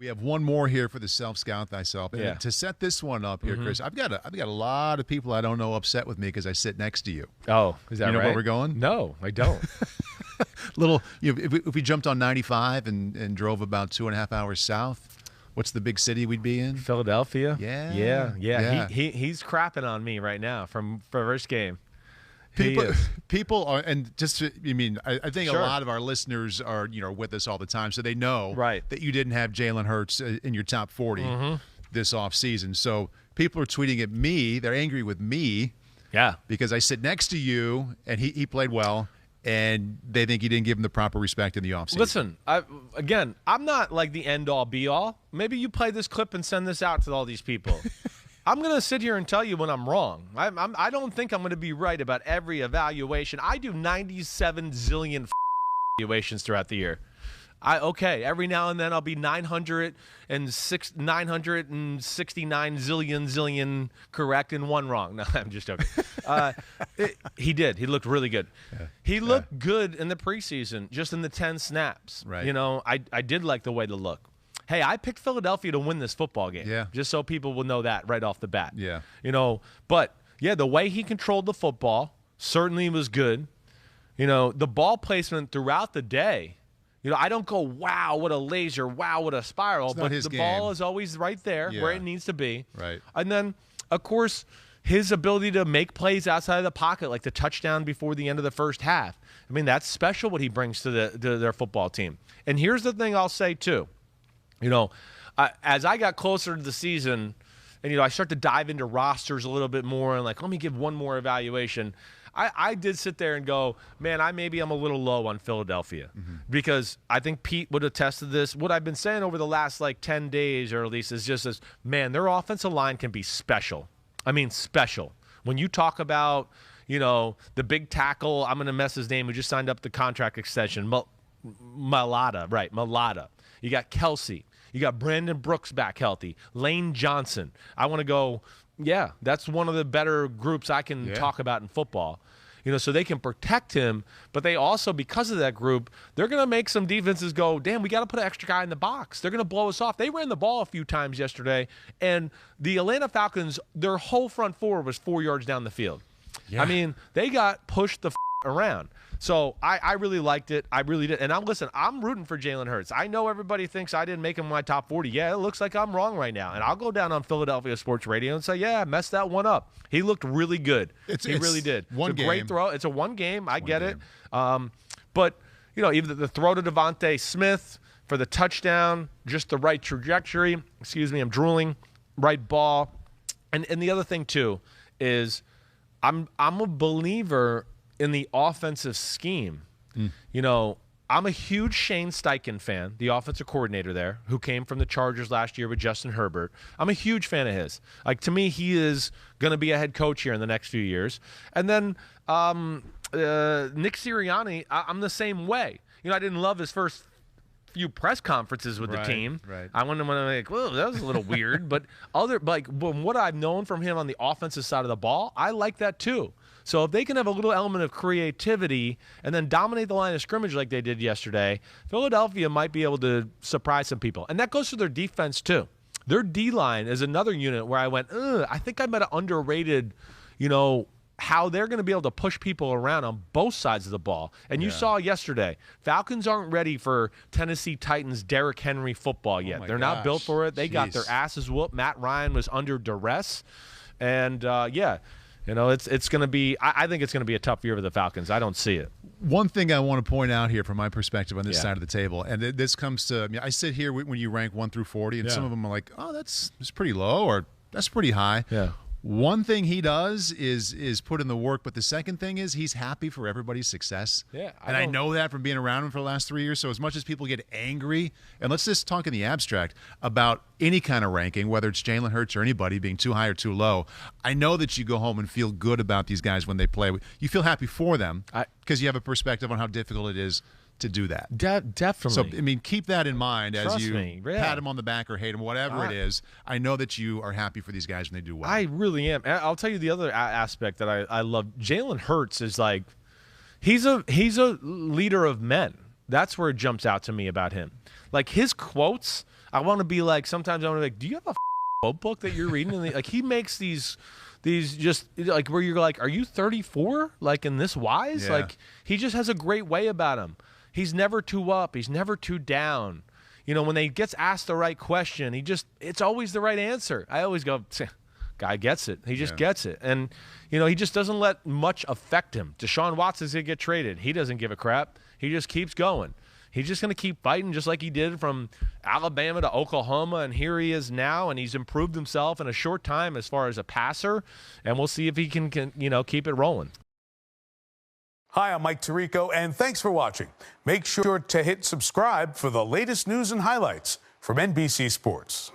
We have one more here for the self-scout thyself. And Yeah. to set this one up here, Chris, I've got a lot of people I don't know upset with me because I sit next to you. Oh, is that right? You know where we're going? No, I don't. If we jumped on 95 and drove about 2.5 hours south, what's the big city we'd be in? Philadelphia? Yeah. Yeah. He's crapping on me right now from first game. People are, and just to, I think Sure. a lot of our listeners are with us all the time, so they know Right. that you didn't have Jalen Hurts in your top 40 this offseason. So people are tweeting at me; they're angry with me, because I sit next to you and he played well, and they think you didn't give him the proper respect in the offseason. Listen, I'm not like the end-all, be-all. Maybe you play this clip and send this out to all these people. I'm going to sit here and tell you when I'm wrong. I don't think I'm going to be right about every evaluation. I do 97 zillion evaluations throughout the year. Every now and then I'll be 969 zillion correct and one wrong. No, I'm just joking. He did. He looked really good. Yeah. He looked good in the preseason, just in the 10 snaps. Right. I did like the way to look. Hey, I picked Philadelphia to win this football game. Yeah. Just so people will know that right off the bat. Yeah. But the way he controlled the football certainly was good. The ball placement throughout the day. I don't go, wow, what a laser, wow, what a spiral. But the ball is always right there where it needs to be. Right. And then, of course, his ability to make plays outside of the pocket, like the touchdown before the end of the first half. That's special what he brings to their football team. And here's the thing I'll say, too. As I got closer to the season and, I start to dive into rosters a little bit more and, let me give one more evaluation, I did sit there and go, man, I'm a little low on Philadelphia because I think Pete would attest to this. What I've been saying over the last, 10 days or at least is just this, man, their offensive line can be special. Special. When you talk about, the big tackle, I'm going to mess his name, who just signed up the contract extension, Malata, right, Malata. You got Kelsey. You got Brandon Brooks back healthy. Lane Johnson. I want to go, that's one of the better groups I can talk about in football. So they can protect him, but they also, because of that group, they're going to make some defenses go, damn, we got to put an extra guy in the box. They're going to blow us off. They ran the ball a few times yesterday, and the Atlanta Falcons, their whole front four was 4 yards down the field. Yeah. They got pushed the around. So I really liked it. I really did. And I'm rooting for Jalen Hurts. I know everybody thinks I didn't make him my top 40. Yeah, it looks like I'm wrong right now. And I'll go down on Philadelphia Sports Radio and say, I messed that one up. He looked really good. He really did. It's a great throw. It's a one game. I get it. But, even the throw to Devontae Smith for the touchdown, just the right trajectory. Excuse me, I'm drooling. Right ball. And the other thing, too, is I'm a believer in the offensive scheme. I'm a huge Shane Steichen fan, the offensive coordinator there, who came from the Chargers last year with Justin Herbert. I'm a huge fan of his. To me, he is going to be a head coach here in the next few years. And then Nick Sirianni, I'm the same way. I didn't love his first few press conferences with the team. Right. I went like, well, that was a little weird. But what I've known from him on the offensive side of the ball, I like that too. So if they can have a little element of creativity and then dominate the line of scrimmage like they did yesterday, Philadelphia might be able to surprise some people. And that goes to their defense too. Their D-line is another unit where I went, I think I might have underrated, how they're going to be able to push people around on both sides of the ball. And you saw yesterday, Falcons aren't ready for Tennessee Titans Derrick Henry football yet. They're not built for it. They got their asses whooped. Matt Ryan was under duress. And, it's going to be – I think it's going to be a tough year for the Falcons. I don't see it. One thing I want to point out here from my perspective on this side of the table, and this comes to – I sit here when you rank 1 through 40, and some of them are like, oh, that's pretty low, or that's pretty high. Yeah. One thing he does is put in the work, but the second thing is he's happy for everybody's success. Yeah, I know that from being around him for the last 3 years. So as much as people get angry, and let's just talk in the abstract about any kind of ranking, whether it's Jalen Hurts or anybody being too high or too low, I know that you go home and feel good about these guys when they play. You feel happy for them because you have a perspective on how difficult it is to do that. Definitely. So, keep that in mind as you pat him on the back or hate him, whatever it is. I know that you are happy for these guys when they do well. I really am. I'll tell you the other aspect that I love. Jalen Hurts is he's a leader of men. That's where it jumps out to me about him. His quotes, I want to be like, sometimes I want to be like, do you have a quote book that you're reading? And like, he makes these just like where you're like, are you 34? Like in this wise? Yeah. Like he just has a great way about him. He's never too up. He's never too down. You know, when they gets asked the right question, it's always the right answer. I always go, guy gets it. He just gets it. And, you know, he just doesn't let much affect him. Deshaun Watson's going to get traded. He doesn't give a crap. He just keeps going. He's just going to keep fighting just like he did from Alabama to Oklahoma, and here he is now, and he's improved himself in a short time as far as a passer, and we'll see if he can keep it rolling. Hi, I'm Mike Tirico, and thanks for watching. Make sure to hit subscribe for the latest news and highlights from NBC Sports.